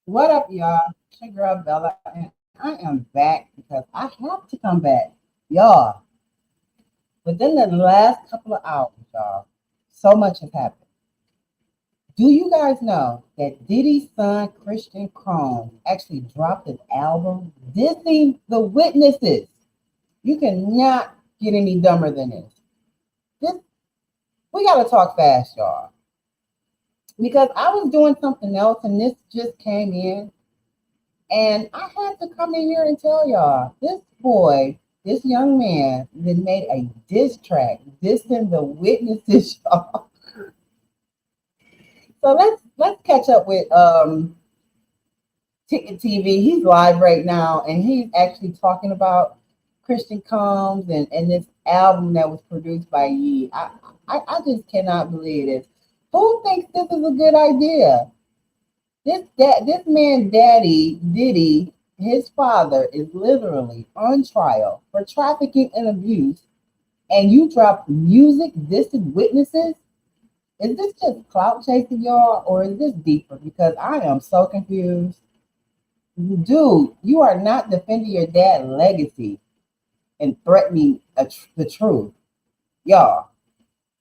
What up, y'all? It's your girl Bella, and I am back because I have to come back. Y'all, within the last couple of hours, y'all, so much has happened. Do you guys know that Diddy's son, Christian Chrome, actually dropped an album dissing the witnesses? You cannot get any dumber than this. This we gotta talk fast, y'all. Because I was doing something else and this just came in. And I had to come in here and tell y'all, this boy, this young man, then made a diss track dissing the witnesses, y'all. So let's catch up with Ticket TV. He's live right now, and he's actually talking about Christian Combs and this album that was produced by Yee. I just cannot believe this. Who thinks this is a good idea? This man, Daddy Diddy, his father is literally on trial for trafficking and abuse, and you drop music dissing witnesses. Is this just clout chasing, y'all, or is this deeper? Because I am so confused. Dude, you are not defending your dad's legacy and threatening the truth, y'all.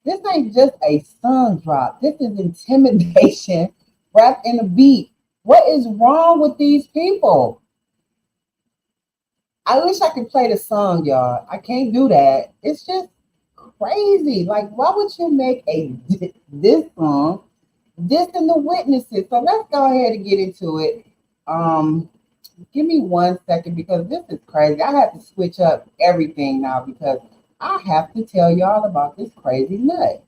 This ain't just a song drop. This is intimidation wrapped in a beat. What is wrong with these people? I wish I could play the song, y'all. I can't do that. It's just crazy. Like, why would you make this song dissing the witnesses? So let's go ahead and get into it. Um, Give me 1 second because this is crazy. I have to switch up everything now because I have to tell y'all about this crazy nut.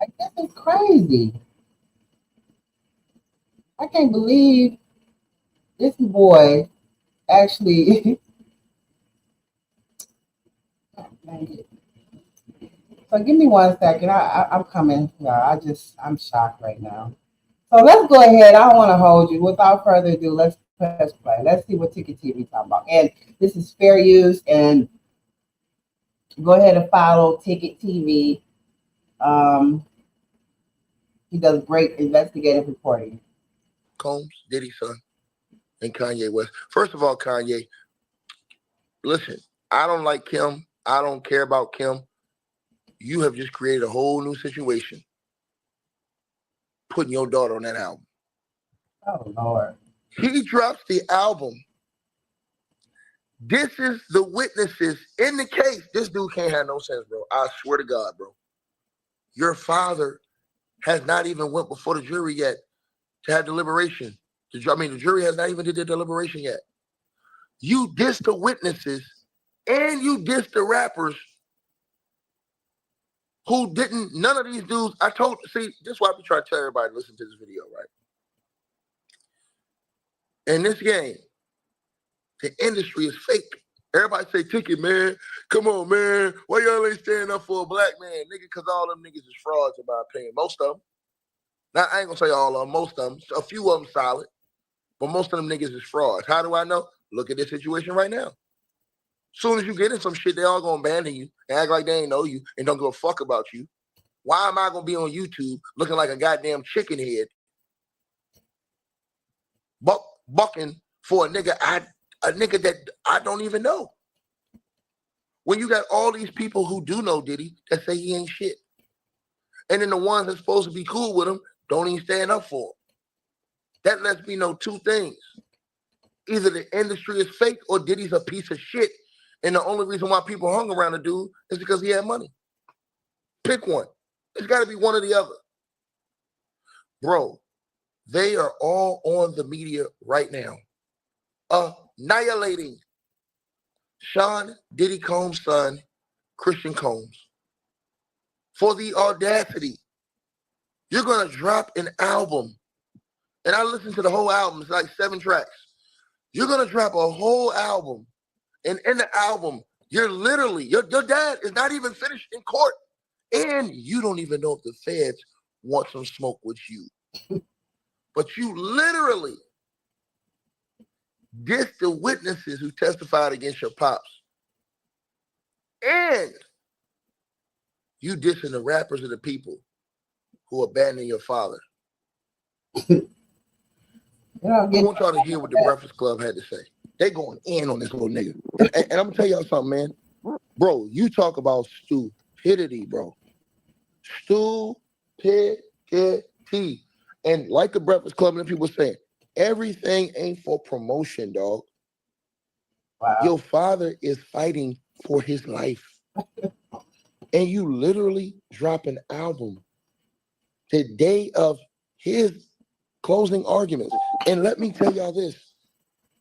Like, this is crazy. I can't believe this boy actually. So give me 1 second. I'm coming. Yeah, I'm shocked right now. So let's go ahead. I don't want to hold you. Without further ado, let's press play. Let's see what Ticket TV talking about. And this is fair use. And go ahead and follow Ticket TV. Um, he does great investigative reporting. Combs, Diddy son, and Kanye West. First of all, Kanye, listen, I don't like Kim. I don't care about Kim. You have just created a whole new situation putting your daughter on that album. Oh, Lord. He drops the album. This is the witnesses in the case. This dude can't have no sense, bro. I swear to God, bro. Your father has not even went before the jury yet to have deliberation. The jury has not even did their deliberation yet. You diss the witnesses and you diss the rappers who didn't, none of these dudes, this is why we try to tell everybody to listen to this video, right? In this game, the industry is fake. Everybody say, Ticket, man. Come on, man. Why y'all ain't standing up for a black man? Nigga, because all them niggas is frauds, in my opinion. Most of them. Now, I ain't going to say all of them. Most of them. A few of them solid. But most of them niggas is frauds. How do I know? Look at this situation right now. Soon as you get in some shit, they all going to abandon you and act like they ain't know you and don't give a fuck about you. Why am I going to be on YouTube looking like a goddamn chicken head bucking for a nigga that I don't even know? When you got all these people who do know Diddy that say he ain't shit. And then the ones that's supposed to be cool with him don't even stand up for him. That lets me know two things. Either the industry is fake or Diddy's a piece of shit. And the only reason why people hung around the dude is because he had money. Pick one. It's got to be one or the other. Bro, they are all on the media right now. Annihilating Sean Diddy Combs' son, Christian Combs. For the audacity. You're going to drop an album. And I listened to the whole album. It's like 7 tracks. You're going to drop a whole album. And in the album, you're literally, your dad is not even finished in court. And you don't even know if the feds want some smoke with you. But you literally diss the witnesses who testified against your pops. And you dissing the rappers and the people who abandoned your father. I want y'all to hear what the Breakfast Club had to say. They going in on this little nigga. And I'm gonna tell y'all something, man. Bro, you talk about stupidity, bro. Stupidity. And like the Breakfast Club and people saying, everything ain't for promotion, dog. Wow. Your father is fighting for his life. And you literally drop an album the day of his closing arguments. And let me tell y'all this.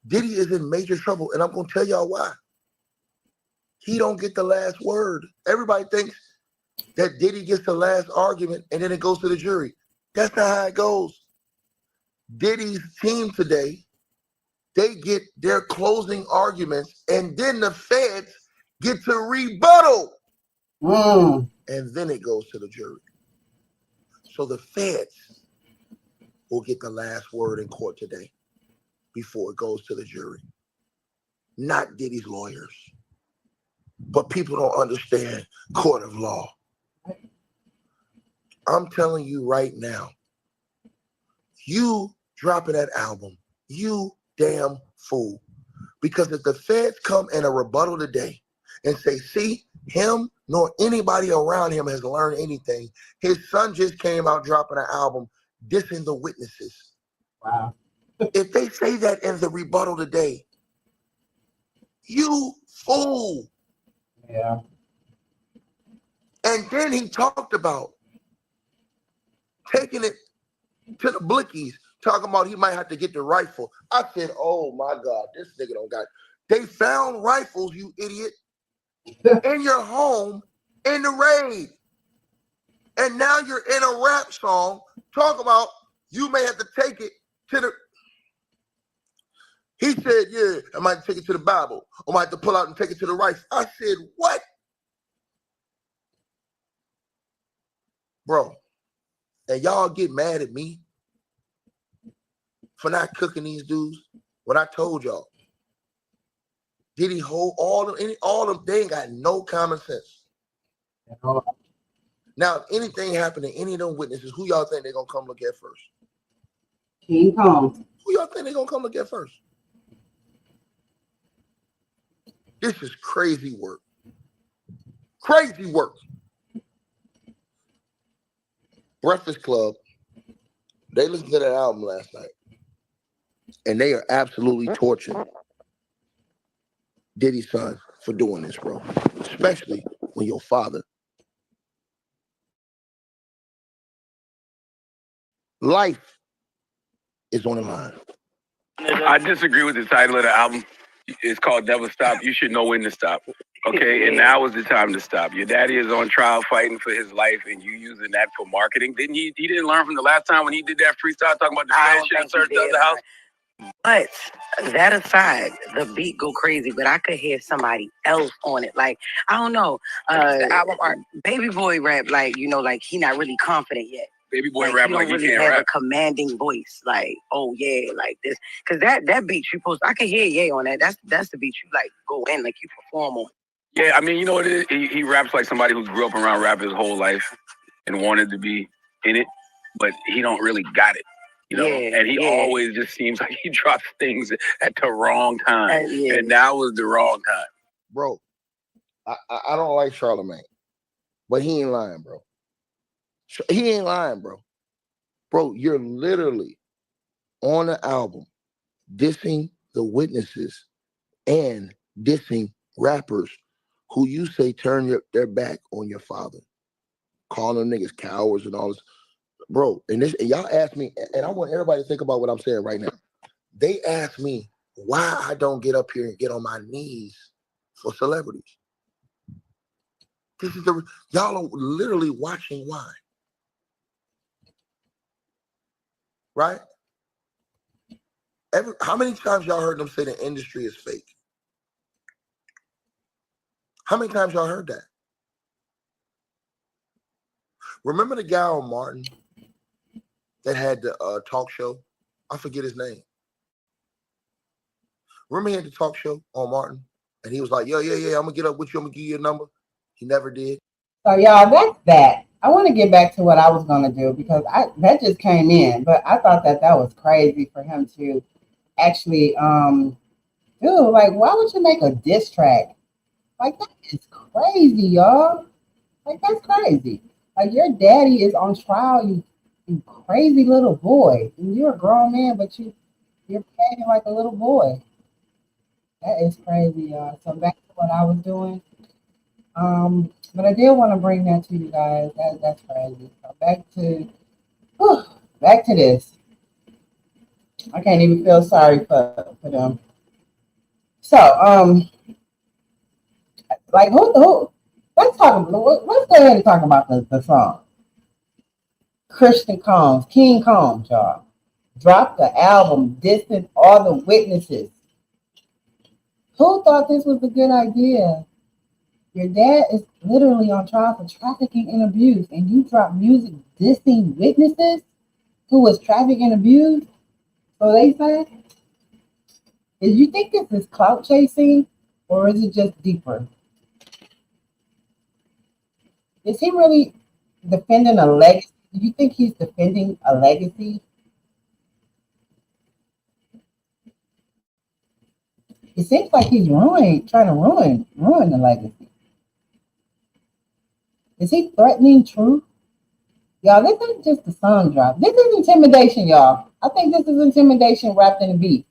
Diddy is in major trouble, and I'm going to tell y'all why. He don't get the last word. Everybody thinks that Diddy gets the last argument, and then it goes to the jury. That's not how it goes. Diddy's team today, they get their closing arguments, and then the feds get to rebuttal. And then it goes to the jury. So the feds will get the last word in court today before it goes to the jury. Not Diddy's lawyers. But people don't understand court of law. I'm telling you right now, you dropping that album, you damn fool. Because if the feds come in a rebuttal today and say, see, him nor anybody around him has learned anything. His son just came out dropping an album dissing the witnesses. Wow. If they say that in the rebuttal today, you fool. Yeah. And then he talked about taking it to the blickies, talking about he might have to get the rifle. I said, oh my God, this nigga don't got it. They found rifles, you idiot, in your home in the raid. And now you're in a rap song talking about you may have to take it to the... He said, yeah, I might take it to the Bible. I might have to pull out and take it to the rifle. I said, what? Bro, and y'all get mad at me for not cooking these dudes when I told y'all. Did he hold all of them? They ain't got no common sense. Now, if anything happened to any of them witnesses, who y'all think they're going to come look at first? King Kong. Who y'all think they're going to come look at first? This is crazy work. Crazy work. Breakfast Club, they listened to that album last night, and they are absolutely torturing Diddy's son for doing this, bro. Especially when your father life is on the line. I disagree with the title of the album. It's called Never Stop. You should know when to stop. Okay, and now is the time to stop. Your daddy is on trial fighting for his life, and you using that for marketing. Didn't he? He didn't learn from the last time when he did that freestyle talking about the same shit and searched the other house. But that aside, the beat go crazy, but I could hear somebody else on it. Like, I don't know. The album art, Baby Boy rap, like, you know, like he not really confident yet. Baby Boy like, rap he like don't you really can't have rap. a commanding voice. Like, oh yeah, like this. Cause that beat you post, I could hear Ye on that. That's the beat you like go in, like you perform on. Yeah, I mean, you know what it is? He raps like somebody who grew up around rap his whole life and wanted to be in it, but he don't really got it. You know, and he always just seems like he drops things at the wrong time. And now was the wrong time. Bro, I don't like Charlamagne, but he ain't lying, bro. He ain't lying, bro. Bro, you're literally on the album dissing the witnesses and dissing rappers who you say turn their back on your father, calling them niggas cowards and all this. Bro, and y'all ask me, and I want everybody to think about what I'm saying right now. They ask me why I don't get up here and get on my knees for celebrities. This is y'all are literally watching why. Right? How many times y'all heard them say the industry is fake? How many times y'all heard that? Remember the guy on Martin that had the talk show? I forget his name. Remember he had the talk show on Martin? And he was like, yeah, I'm going to get up with you. I'm going to give you a number. He never did. So, y'all, that's that. I want to get back to what I was gonna do because that just came in, but I thought that was crazy for him to actually do. Like, why would you make a diss track? Like that is crazy, y'all. Like that's crazy. Like your daddy is on trial, you crazy little boy. And you're a grown man, but you're behaving like a little boy. That is crazy, y'all. So back to what I was doing. But I did want to bring that to you guys. That's crazy. So whew, back to this. I can't even feel sorry for them. So like who let's go ahead and talk about the song. Christian Combs, King Combs, y'all. Dropped the album, dissing all the witnesses. Who thought this was a good idea? Your dad is literally on trial for trafficking and abuse, and you drop music dissing witnesses who was trafficked and abused? So they say, do you think this is clout chasing or is it just deeper? Is he really defending a legacy? Do you think he's defending a legacy? It seems like he's trying to ruin the legacy. Is he threatening truth? Y'all, this ain't just a song drop. This is intimidation, y'all. I think this is intimidation wrapped in a beat.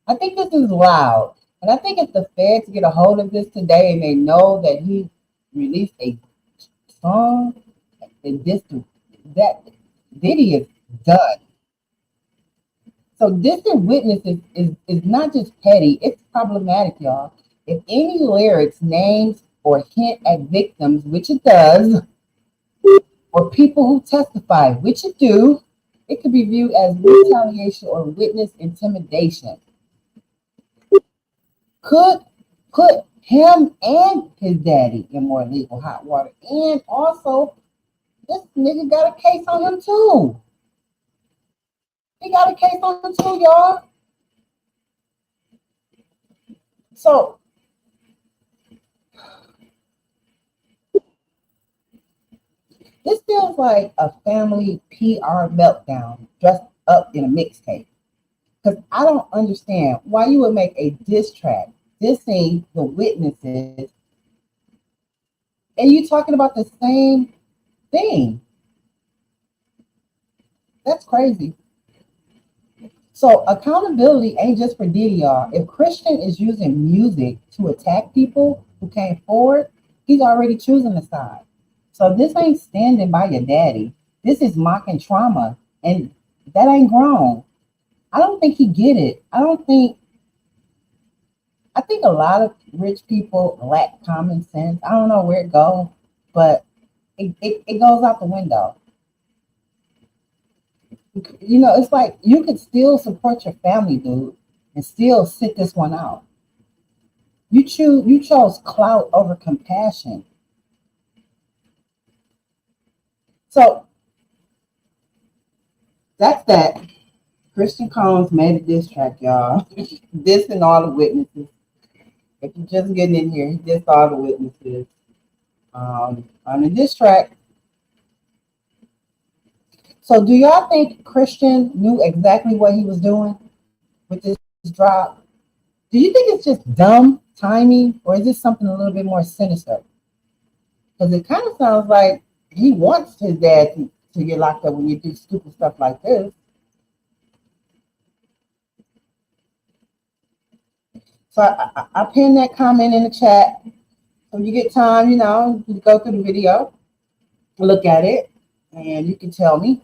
I think this is loud. And I think if the feds get a hold of this today and they know that he released a song, and that Diddy is done. So dissing witnesses is not just petty, it's problematic, y'all. If any lyrics, names, or hint at victims, which it does, or people who testify, which it do, it could be viewed as retaliation or witness intimidation. Could put him and his daddy in more legal hot water. And also, this nigga got a case on him too. He got a case on him too, y'all. So this feels like a family PR meltdown dressed up in a mixtape. Because I don't understand why you would make a diss track dissing the witnesses and you talking about the same thing. That's crazy. So accountability ain't just for Diddy, y'all. If Christian is using music to attack people who came forward, he's already choosing a side. So this ain't standing by your daddy. This is mocking trauma, and that ain't grown. I don't think he get it. I think a lot of rich people lack common sense. I don't know where it goes, but it goes out the window. You know, it's like you could still support your family, dude, and still sit this one out. You chose clout over compassion. So that's that. Christian Combs made a diss track, y'all. Dissing all the witnesses. If you're just getting in here, he dissed all the witnesses. On the diss track. So do y'all think Christian knew exactly what he was doing with this drop? Do you think it's just dumb timing, or is this something a little bit more sinister? Because it kind of sounds like he wants his dad to get locked up when you do stupid stuff like this. So I pinned that comment in the chat. So when you get time, you know, you go through the video, look at it, and you can tell me.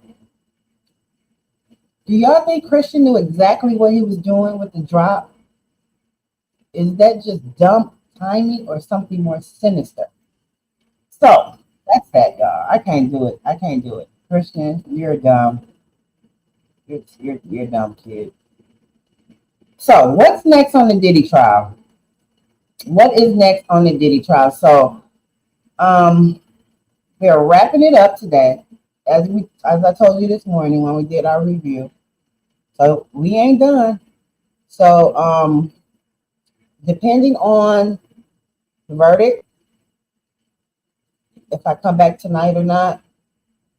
Do y'all think Christian knew exactly what he was doing with the drop? Is that just dumb timing or something more sinister? So that's that, y'all. I can't do it. Christian, you're dumb. You're a dumb kid. So what's next on the Diddy trial? What is next on the Diddy trial? So we're wrapping it up today. As I told you this morning when we did our review. So we ain't done. So depending on the verdict, if I come back tonight or not,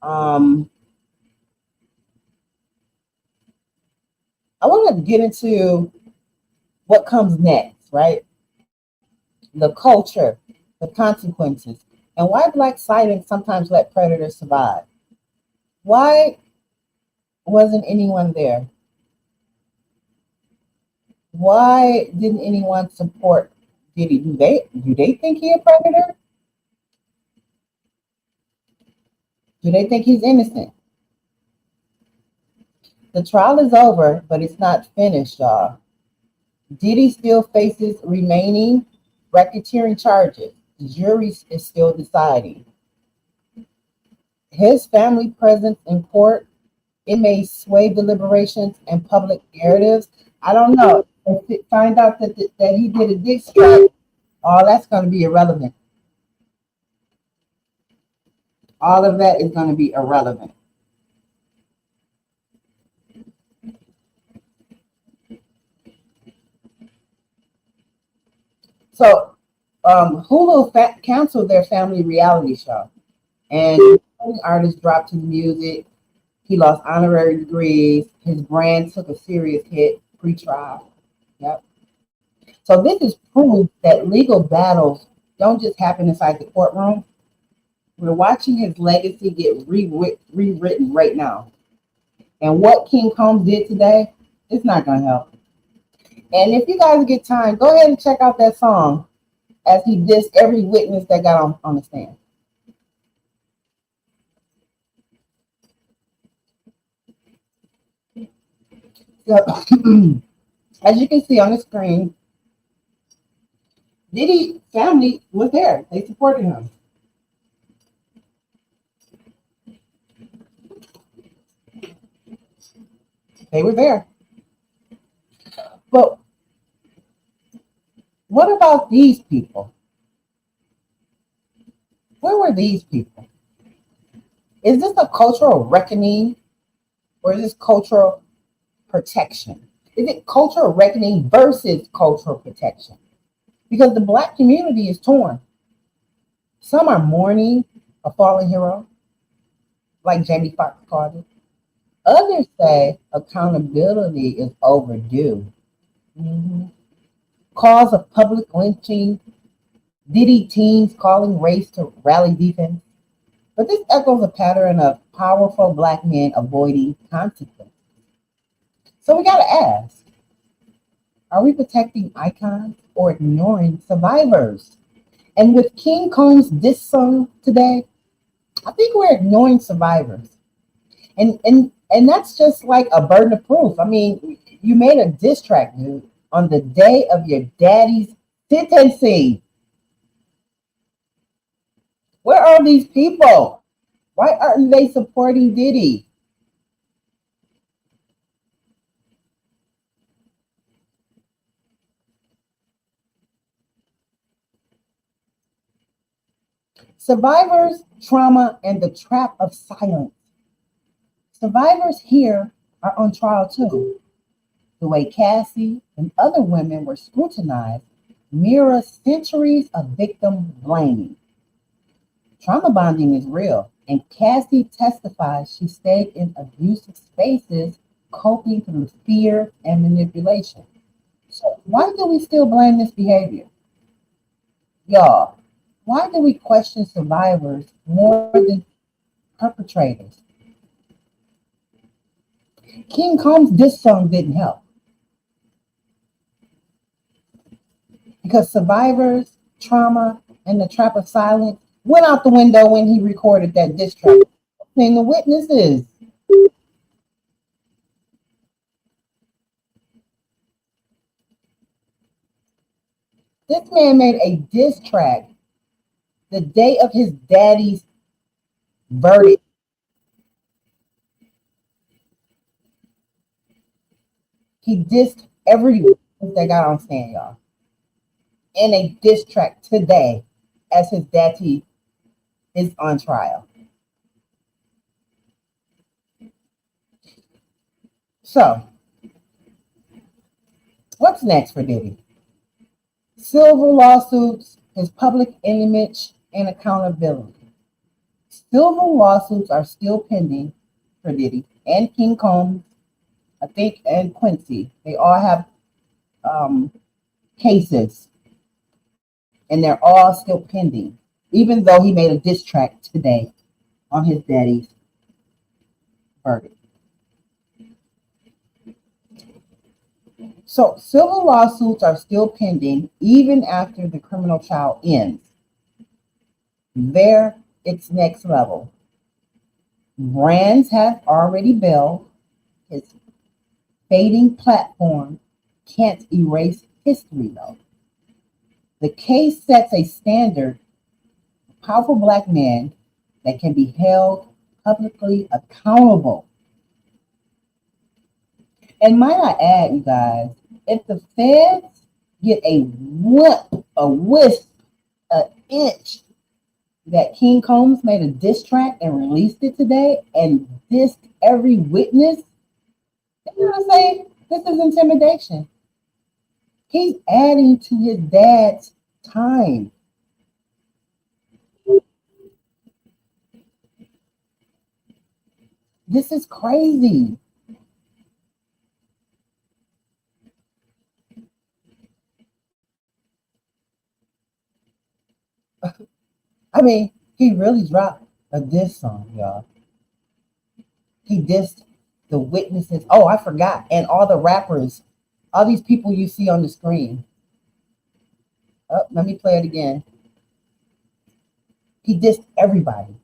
Um, I want to get into what comes next, right? The culture, the consequences, and why black silence sometimes let predators survive. Why wasn't anyone there? Why didn't anyone support Diddy? Do they think he a predator? Do they think he's innocent? The trial is over, but it's not finished, y'all. Diddy still faces remaining racketeering charges. The jury is still deciding. His family presence in court, it may sway deliberations and public narratives. I don't know. If it find out that he did a dick strike, all that's going to be irrelevant. All of that is going to be irrelevant. So, Hulu canceled their family reality show, and artists dropped his music. He lost honorary degrees. His brand took a serious hit pre-trial. Yep. So this is proof that legal battles don't just happen inside the courtroom. We're watching his legacy get rewritten right now. And what King Combs did today, it's not going to help. And if you guys get time, go ahead and check out that song as he dissed every witness that got on the stand. So, as you can see on the screen, Diddy family was there. They supported him. They were there. But what about these people? Where were these people? Is this a cultural reckoning or is this cultural protection? Is it cultural reckoning versus cultural protection? Because the black community is torn. Some are mourning a fallen hero, like Jamie Foxx called it. Others say accountability is overdue. Mm-hmm. Calls of public lynching, Diddy teams calling race to rally defense. But this echoes a pattern of powerful black men avoiding consequences. So we got to ask, are we protecting icons or ignoring survivors? And with King Combs' diss song today, I think we're ignoring survivors. And that's just like a burden of proof. I mean, you made a diss track, dude, on the day of your daddy's sentencing. Where are these people? Why aren't they supporting Diddy? Survivors, trauma, and the trap of silence. Survivors here are on trial too. The way Cassie and other women were scrutinized mirrors centuries of victim blaming. Trauma bonding is real, and Cassie testifies she stayed in abusive spaces, coping through fear and manipulation. So, why do we still blame this behavior? Y'all, why do we question survivors more than perpetrators? King Combs' diss song didn't help because survivors, trauma, and the trap of silence went out the window when he recorded that diss track. And the witnesses. This man made a diss track the day of his daddy's verdict. He dissed every witness that got on stand, y'all, in a diss track today as his daddy is on trial. So, what's next for Diddy? Civil lawsuits, his public image, and accountability. Civil lawsuits are still pending for Diddy and King Combs, I think, and Quincy. They all have cases, and they're all still pending, even though he made a diss track today on his daddy's verdict. So civil lawsuits are still pending even after the criminal trial ends. There, it's next level. Brands have already bailed. His fading platform can't erase history, though. The case sets a standard for powerful black men that can be held publicly accountable. And might I add, you guys, if the feds get a wisp, an inch that King Combs made a diss track and released it today and dissed every witness, they're gonna say this is intimidation. He's adding to his dad's time. This is crazy. I mean, he really dropped a diss song, y'all. He dissed the witnesses. Oh, I forgot. And all the rappers, all these people you see on the screen. Oh, let me play it again. He dissed everybody.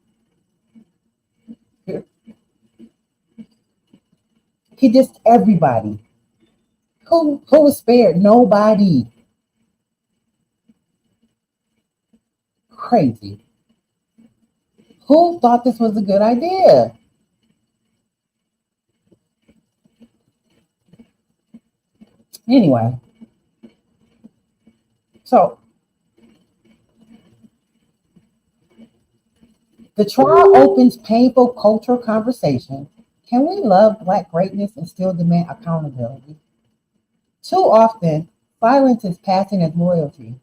He dissed everybody. Who was spared? Nobody. Crazy. Who thought this was a good idea? Anyway, so the trial opens painful cultural conversations. Can we love Black greatness and still demand accountability? Too often, silence is passing as loyalty,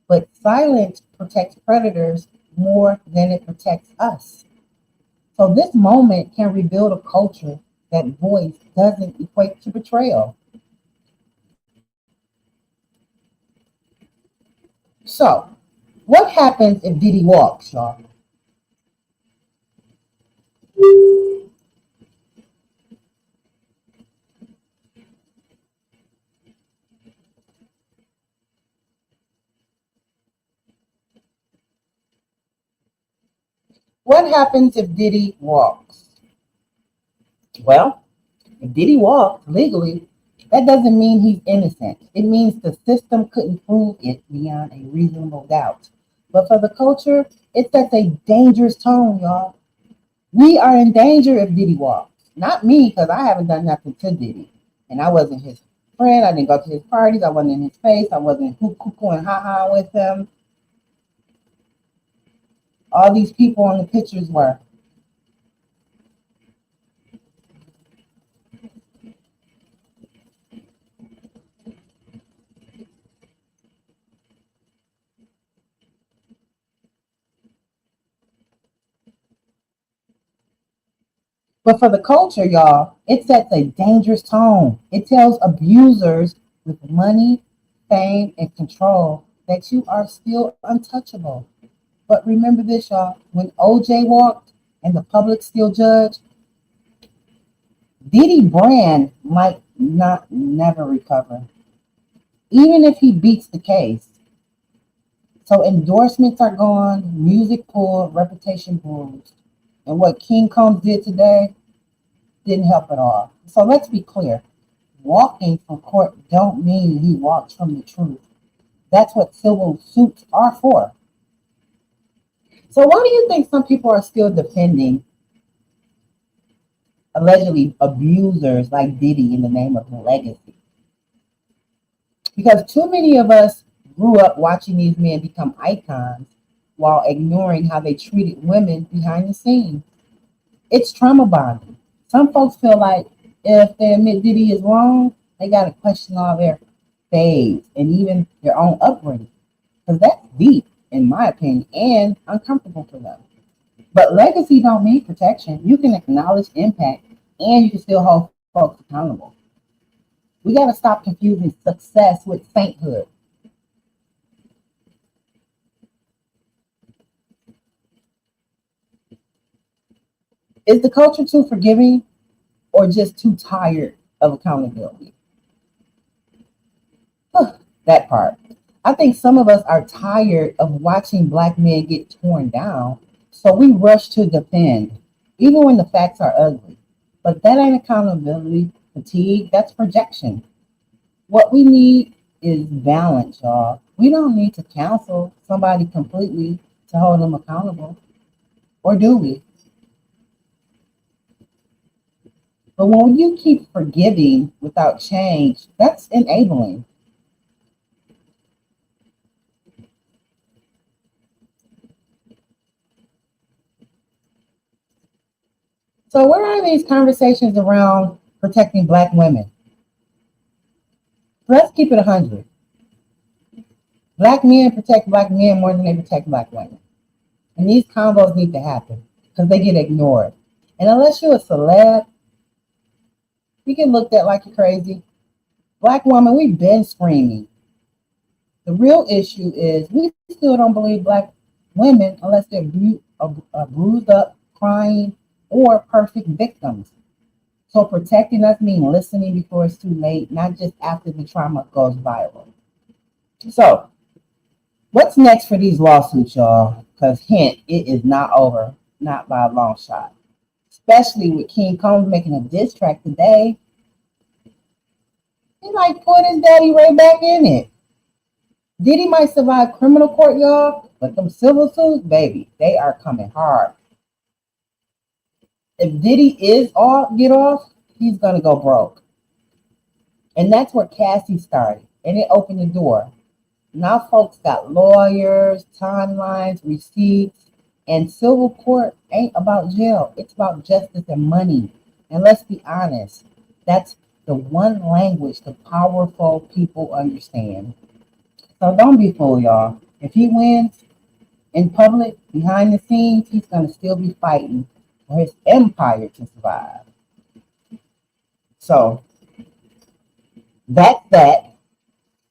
but silence protects predators more than it protects us. So this moment can rebuild a culture that voice doesn't equate to betrayal. So, what happens if Diddy walks, y'all? What happens if Diddy walks? Well, if Diddy walked legally, that doesn't mean he's innocent. It means the system couldn't prove it beyond a reasonable doubt. But for the culture, it sets a dangerous tone, y'all. We are in danger if Diddy walks. Not me, because I haven't done nothing to Diddy. And I wasn't his friend. I didn't go to his parties. I wasn't in his face. I wasn't cuckoo and ha-ha with him. All these people on the pictures were. But for the culture, y'all, it sets a dangerous tone. It tells abusers with money, fame, and control that you are still untouchable. But remember this, y'all, when OJ walked and the public still judged, Diddy brand might not never recover, even if he beats the case. So endorsements are gone, music pulled, reputation bruised. And what King Combs did today didn't help at all. So let's be clear. Walking from court don't mean he walks from the truth. That's what civil suits are for. So why do you think some people are still defending allegedly abusers like Diddy in the name of legacy? Because too many of us grew up watching these men become icons while ignoring how they treated women behind the scenes. It's trauma bonding. Some folks feel like if they admit Diddy is wrong, they got to question all their faiths and even their own upbringing. Because that's deep, in my opinion, and uncomfortable for them. But legacy don't need protection. You can acknowledge impact and you can still hold folks accountable. We got to stop confusing success with sainthood. Is the culture too forgiving or just too tired of accountability? That part. I think some of us are tired of watching black men get torn down, so we rush to defend, even when the facts are ugly. But that ain't accountability fatigue, that's projection. What we need is balance, y'all. We don't need to counsel somebody completely to hold them accountable, or do we? But when you keep forgiving without change, that's enabling. So, where are these conversations around protecting black women? Let's keep it 100. Black men protect black men more than they protect black women. And these combos need to happen because they get ignored. And unless you're a celeb, you get looked at like you're crazy. Black woman, we've been screaming. The real issue is we still don't believe black women unless they're bruised up, crying, or perfect victims. So protecting us means listening before it's too late, not just after the trauma goes viral. So, what's next for these lawsuits, y'all? Because hint, it is not over, not by a long shot. Especially with King Combs making a diss track today. He like put his daddy right back in it. Diddy might survive criminal court, y'all, but them civil suits, baby, they are coming hard. If Diddy is off, get off, he's gonna go broke. And that's where Cassie started, and it opened the door. Now folks got lawyers, timelines, receipts, and civil court ain't about jail. It's about justice and money. And let's be honest, that's the one language the powerful people understand. So don't be fooled, y'all. If he wins in public, behind the scenes, he's gonna still be fighting for his empire to survive. So that's that.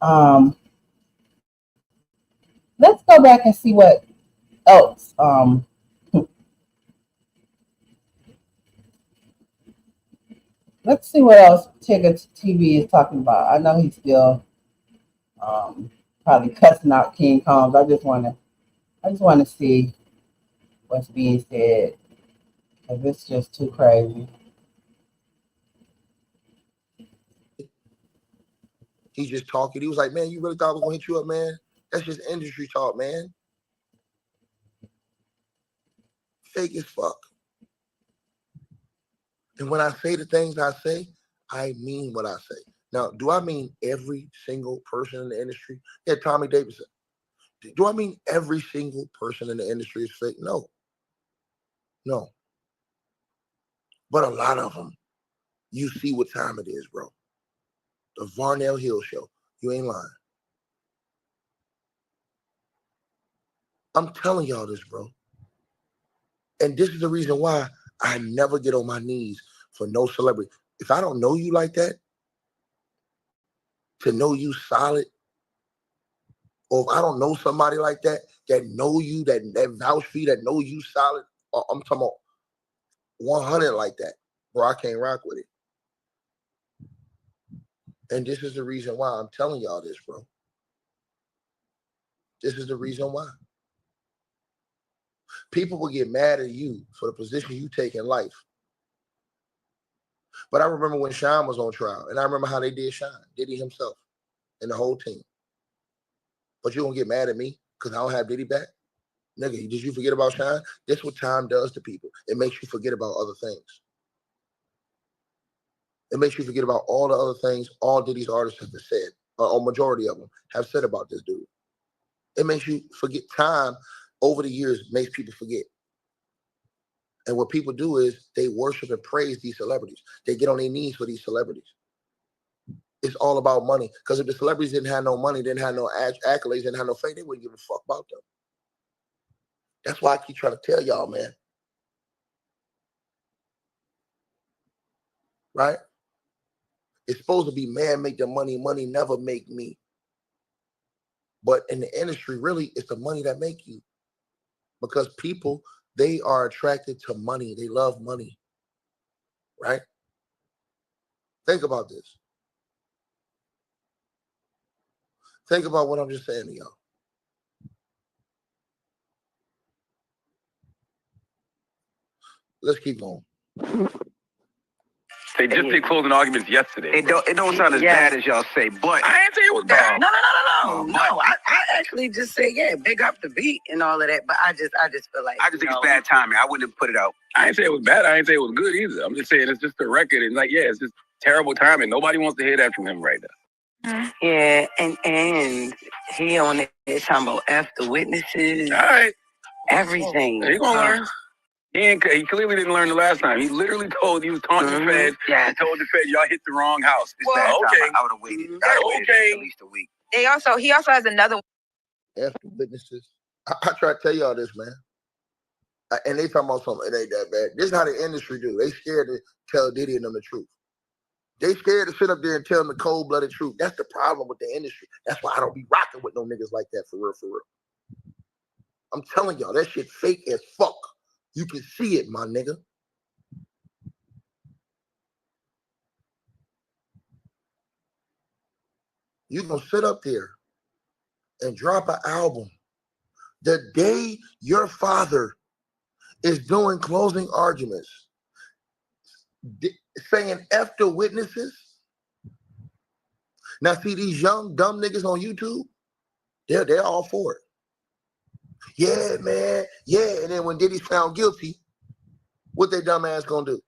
Um, let's go back and see what else. Let's see what else Tigger TV is talking about. I know he's still um, probably cussing out King Combs. I just want to see what's being said because it's just too crazy. He's just talking. He was like, man, you really thought I was going to hit you up, man? That's just industry talk, man. Fake as fuck. And when I say the things I say, I mean what I say. Now, do I mean every single person in the industry? Yeah, Tommy Davidson. Do I mean every single person in the industry is fake? No. No. But a lot of them, you see what time it is, bro. The Varnell Hill show. You ain't lying. I'm telling y'all this, bro. And this is the reason why I never get on my knees for no celebrity. If I don't know you like that, to know you solid, or if I don't know somebody like that, that know you, that vouch for you, that know you solid, I'm talking about 100 like that, bro, I can't rock with it. And this is the reason why I'm telling y'all this, bro. This is the reason why. People will get mad at you for the position you take in life. But I remember when Sean was on trial, and I remember how they did Sean, Diddy himself, and the whole team. But you gonna get mad at me because I don't have Diddy back? Nigga, did you forget about Sean? That's what time does to people. It makes you forget about other things. It makes you forget about all the other things all Diddy's artists have said, or majority of them have said about this dude. It makes you forget. Time over the years makes people forget. And what people do is they worship and praise these celebrities. They get on their knees for these celebrities. It's all about money. Because if the celebrities didn't have no money, didn't have no accolades, didn't have no fame, they wouldn't give a fuck about them. That's why I keep trying to tell y'all, man. right? It's supposed to be man make the money, money never make me. But in the industry, really, it's the money that make you. Because people, they are attracted to money. They love money, right? Think about this. Think about what I'm just saying to y'all. Let's keep going. They just did closing arguments yesterday. It don't sound as bad as y'all say, but I ain't say it was bad. No. I actually just say, yeah, big up the beat and all of that. But I just feel like I just think it's bad timing. I wouldn't have put it out. I ain't say it was bad. I ain't say it was good either. I'm just saying it's just a record. And like, yeah, it's just terrible timing. Nobody wants to hear that from him right now. Yeah, and he on it talking about F the witnesses, All right. everything. He gonna learn. He clearly didn't learn the last time. He literally he was taunting the feds. Yeah. He told the feds, y'all hit the wrong house. It's bad timing. I would have waited. Okay. At least a week. He also has another F the witnesses. I try to tell y'all this, man. And they talking about something, it ain't that bad. This is how the industry do. They scared to tell Diddy and them the truth. They scared to sit up there and tell them the cold-blooded truth. That's the problem with the industry. That's why I don't be rocking with no niggas like that, for real, for real. I'm telling y'all, that shit fake as fuck. You can see it, my nigga. You gonna sit up there and drop an album the day your father is doing closing arguments, saying F the witnesses. Now see these young dumb niggas on YouTube, they're all for it. Yeah, man, yeah. And then when Diddy's found guilty, what they dumb ass gonna do?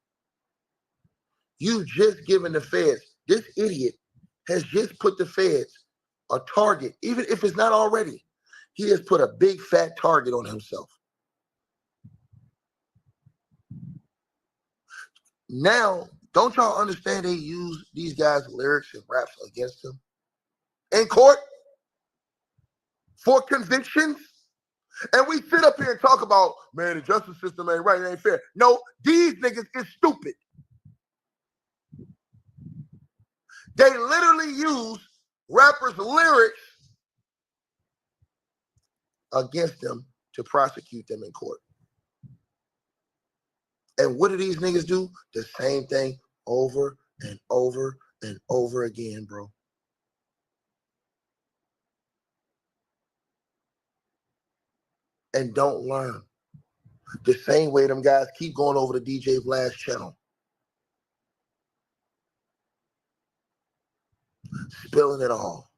You just given the feds, this idiot has just put the feds a target, even if it's not already. He has put a big fat target on himself. Now, don't y'all understand they use these guys' lyrics and raps against him in court for convictions? And we sit up here and talk about, man, the justice system ain't right, it ain't fair. No, these niggas is stupid. They literally use rappers' lyrics against them to prosecute them in court. And what do these niggas do? The same thing over and over and over again, bro. And don't learn. The same way them guys keep going over to DJ Vlad's channel. Spilling it all.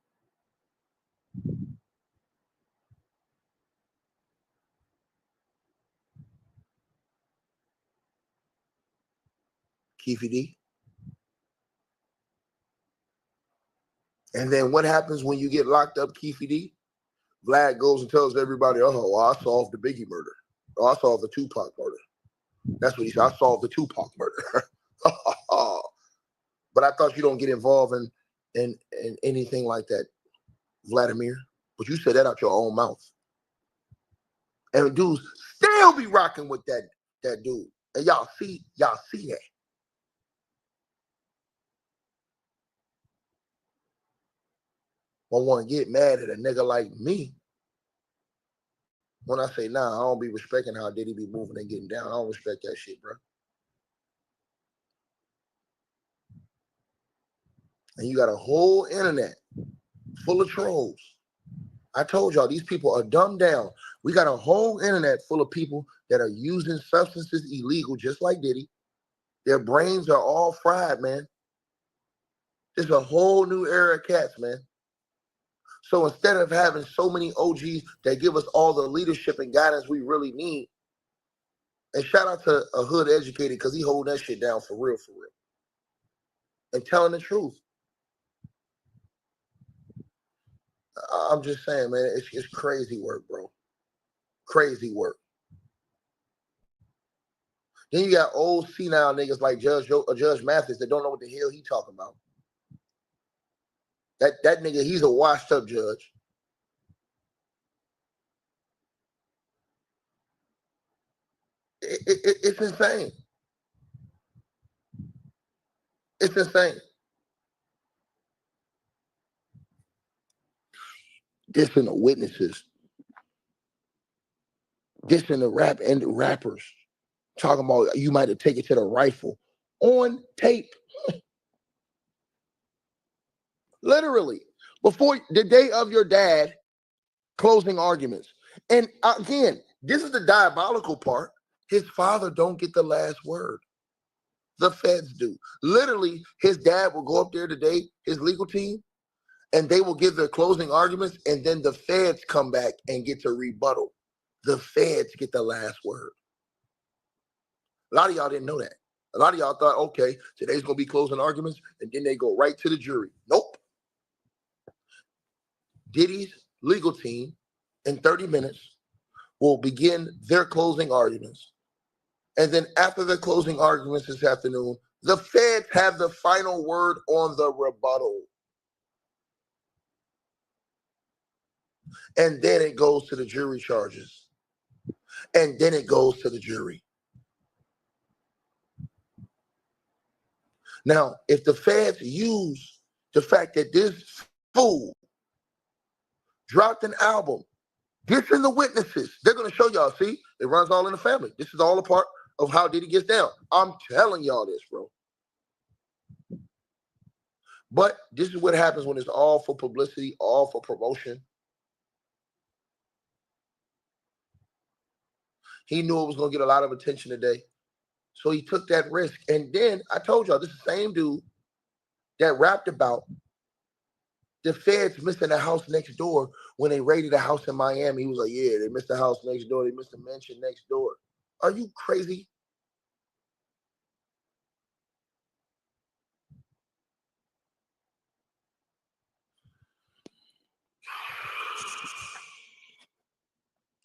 Keefy D. And then what happens when you get locked up, Keefy D? Vlad goes and tells everybody, oh, well, I solved the Biggie murder. Oh, I solved the Tupac murder. That's what he said. I solved the Tupac murder. But I thought you don't get involved in anything like that, Vladimir. But you said that out your own mouth. And dudes still be rocking with that dude. And y'all see that. I want to get mad at a nigga like me when I say, nah, I don't be respecting how Diddy be moving and getting down. I don't respect that shit, bro. And you got a whole internet full of trolls. I told y'all, these people are dumbed down. We got a whole internet full of people that are using substances illegal, just like Diddy. Their brains are all fried, man. There's a whole new era of cats, man. So instead of having so many OGs that give us all the leadership and guidance we really need, and shout out to a hood educated because he holding that shit down for real, and telling the truth. I'm just saying, man, it's crazy work, bro. Crazy work. Then you got old senile niggas like Judge Mathis that don't know what the hell he talking about. That nigga, he's a washed up judge. It's insane. It's insane. Dissing the witnesses. Dissing the rap and the rappers. Talking about you might have taken to the rifle. On tape. Literally. Before the day of your dad, closing arguments. And again, this is the diabolical part. His father don't get the last word. The feds do. Literally, his dad will go up there today, his legal team, and they will give their closing arguments, and then the feds come back and get to rebuttal. The feds get the last word. A lot of y'all didn't know that. A lot of y'all thought, okay, today's going to be closing arguments, and then they go right to the jury. Nope. Diddy's legal team, in 30 minutes, will begin their closing arguments. And then after the closing arguments this afternoon, the feds have the final word on the rebuttal. And then it goes to the jury charges. And then it goes to the jury. Now, if the feds use the fact that this fool dropped an album, dissing the witnesses, they're going to show y'all, see, it runs all in the family. This is all a part of how Diddy gets down. I'm telling y'all this, bro. But this is what happens when it's all for publicity, all for promotion. He knew it was going to get a lot of attention today. So he took that risk. And then I told y'all, this is the same dude that rapped about the feds missing the house next door when they raided a house in Miami. He was like, yeah, they missed the house next door. They missed the mansion next door. Are you crazy?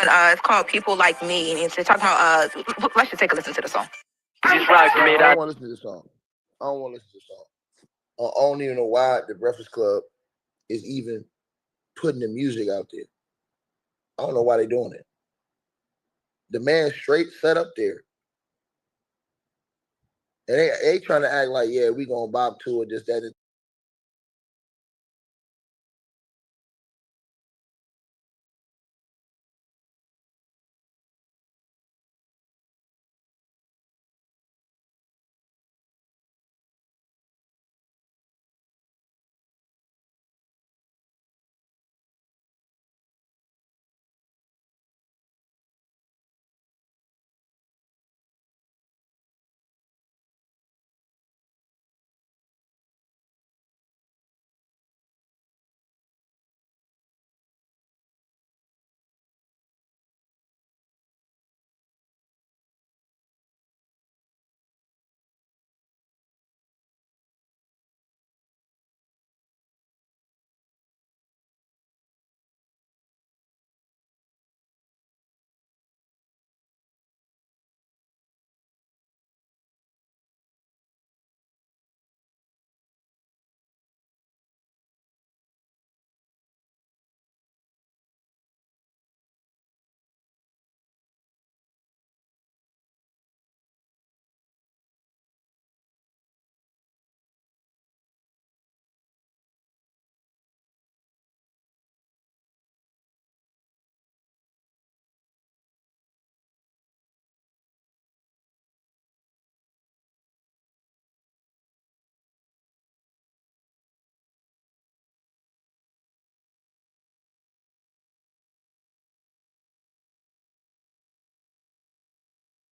It's called People Like Me, and it's talking about, let's just take a listen to the song. I don't want to listen to the song. I don't want to listen to the song. I don't even know why the Breakfast Club is even putting the music out there. I don't know why they're doing it. The man straight set up there. And they trying to act like, yeah, we going to bop to it, this, that, and